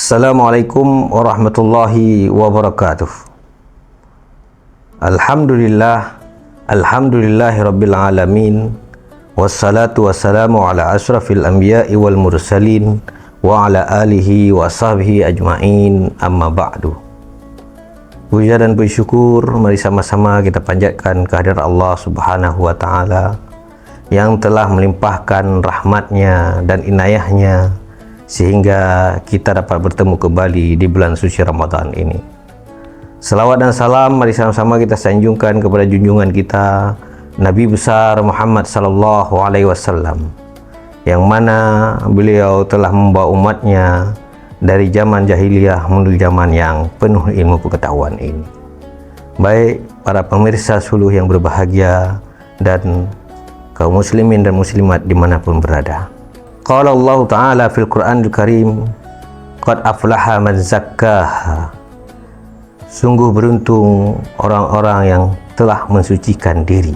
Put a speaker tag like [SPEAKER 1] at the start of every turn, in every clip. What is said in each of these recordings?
[SPEAKER 1] Assalamualaikum warahmatullahi wabarakatuh. Alhamdulillahi rabbil alamin. Wassalatu wassalamu ala ashrafil anbiya'i wal mursalin wa ala alihi wa sahbihi ajma'in, amma ba'du. Puja dan puji syukur mari sama-sama kita panjatkan kehadirat Allah subhanahu wa ta'ala yang telah melimpahkan rahmatnya dan inayahnya sehingga kita dapat bertemu kembali di bulan suci Ramadan ini. Selawat dan salam mari sama-sama kita sanjungkan kepada junjungan kita Nabi besar Muhammad sallallahu alaihi wasallam, yang mana beliau telah membawa umatnya dari zaman jahiliyah menuju zaman yang penuh ilmu pengetahuan ini. Baik para pemirsa suluh yang berbahagia dan kaum muslimin dan muslimat dimanapun berada. Qala Allah Ta'ala fil Qur'anil Karim, qad aflaha man zakkaha. Sungguh beruntung orang-orang yang telah mensucikan diri.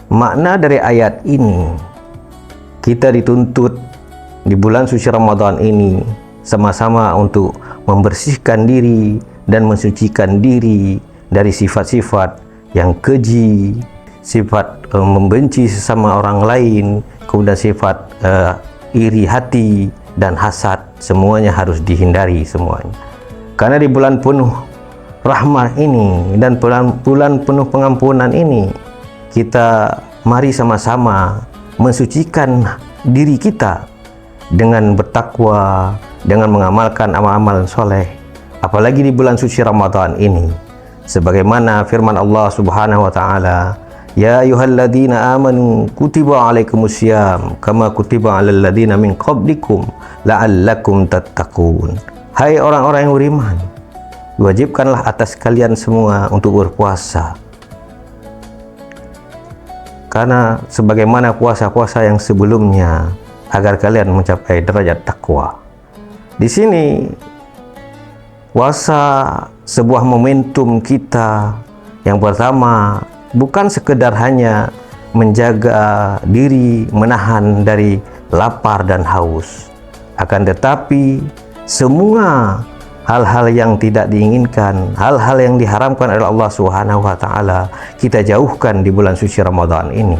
[SPEAKER 1] Makna dari ayat ini, kita dituntut di bulan suci Ramadan ini sama-sama untuk membersihkan diri dan mensucikan diri dari sifat-sifat yang keji, sifat membenci sesama orang lain, kemudian sifat iri hati dan hasad, semuanya harus dihindari semuanya. Karena di bulan penuh rahmat ini dan bulan penuh pengampunan ini, kita mari sama-sama mensucikan diri kita dengan bertakwa, dengan mengamalkan amal-amal soleh, apalagi di bulan suci Ramadan ini. Sebagaimana firman Allah subhanahu wa ta'ala, Ya ayyuhalladzina amanu kutiba alaikumusiyam kama kutiba alal ladzina min qablikum la'allakum tattaqun. Hai orang-orang yang beriman, diwajibkanlah atas kalian semua untuk berpuasa, karena sebagaimana puasa-puasa yang sebelumnya, agar kalian mencapai derajat takwa. Di sini puasa sebuah momentum kita yang pertama, bukan sekedar hanya menjaga diri, menahan dari lapar dan haus, akan tetapi semua hal-hal yang tidak diinginkan, hal-hal yang diharamkan oleh Allah Subhanahu wa ta'ala, kita jauhkan di bulan suci Ramadan ini.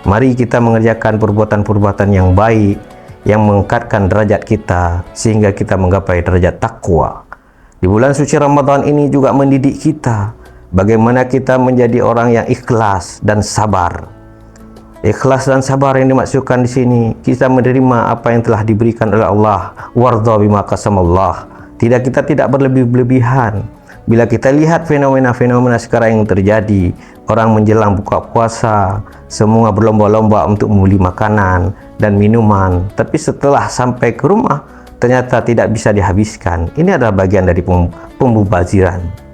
[SPEAKER 1] Mari kita mengerjakan perbuatan-perbuatan yang baik, yang mengangkatkan derajat kita sehingga kita menggapai derajat takwa. Di bulan suci Ramadan ini juga mendidik kita bagaimana kita menjadi orang yang ikhlas dan sabar. Ikhlas dan sabar yang dimaksudkan di sini, kita menerima apa yang telah diberikan oleh Allah. Wardha bima qasamallah. Kita tidak berlebih-lebihan. Bila kita lihat fenomena-fenomena sekarang yang terjadi, orang menjelang buka puasa, semua berlomba-lomba untuk membeli makanan dan minuman, tapi setelah sampai ke rumah, ternyata tidak bisa dihabiskan. Ini adalah bagian dari pembubaziran.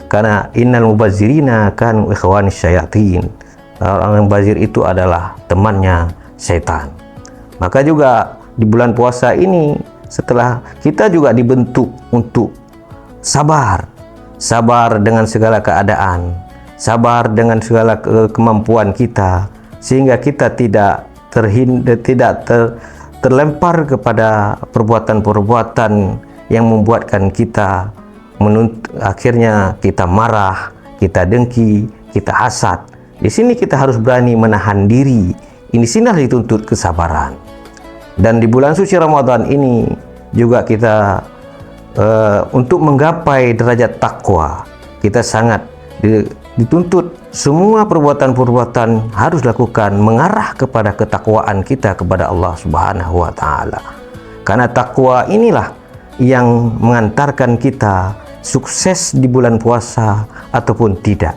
[SPEAKER 1] Karena innal mubazzirina kanu ikhwanis syayatin. Orang yang bazir itu adalah temannya setan. Maka juga di bulan puasa ini, setelah kita juga dibentuk untuk sabar dengan segala keadaan, sabar dengan segala kemampuan kita, sehingga kita tidak terlempar kepada perbuatan-perbuatan yang membuatkan kita akhirnya kita marah, kita dengki, kita hasad. Di sini kita harus berani menahan diri. Ini sinilah dituntut kesabaran. Dan di bulan suci Ramadan ini juga kita untuk menggapai derajat takwa, kita sangat dituntut semua perbuatan-perbuatan harus dilakukan mengarah kepada ketakwaan kita kepada Allah Subhanahu wa ta'ala. Karena takwa inilah yang mengantarkan kita sukses di bulan puasa ataupun tidak.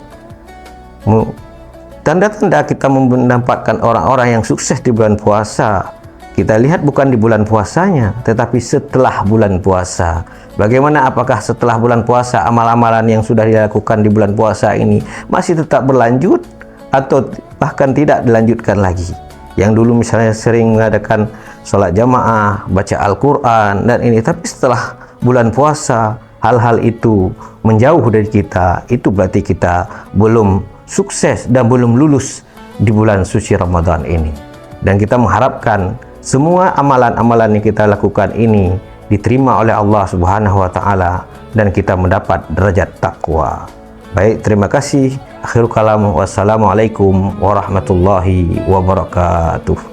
[SPEAKER 1] Tanda-tanda kita mendapatkan orang-orang yang sukses di bulan puasa, kita lihat bukan di bulan puasanya, tetapi setelah bulan puasa. Bagaimana, apakah setelah bulan puasa amal-amalan yang sudah dilakukan di bulan puasa ini masih tetap berlanjut atau bahkan tidak dilanjutkan lagi? Yang dulu misalnya sering mengadakan sholat jamaah, baca Al-Quran dan ini, tapi setelah bulan puasa hal-hal itu menjauh dari kita, itu berarti kita belum sukses dan belum lulus di bulan suci Ramadan ini. Dan kita mengharapkan semua amalan-amalan yang kita lakukan ini diterima oleh Allah Subhanahu wa taala dan kita mendapat derajat takwa. Baik, terima kasih. Akhirul kalam, wassalamualaikum warahmatullahi wabarakatuh.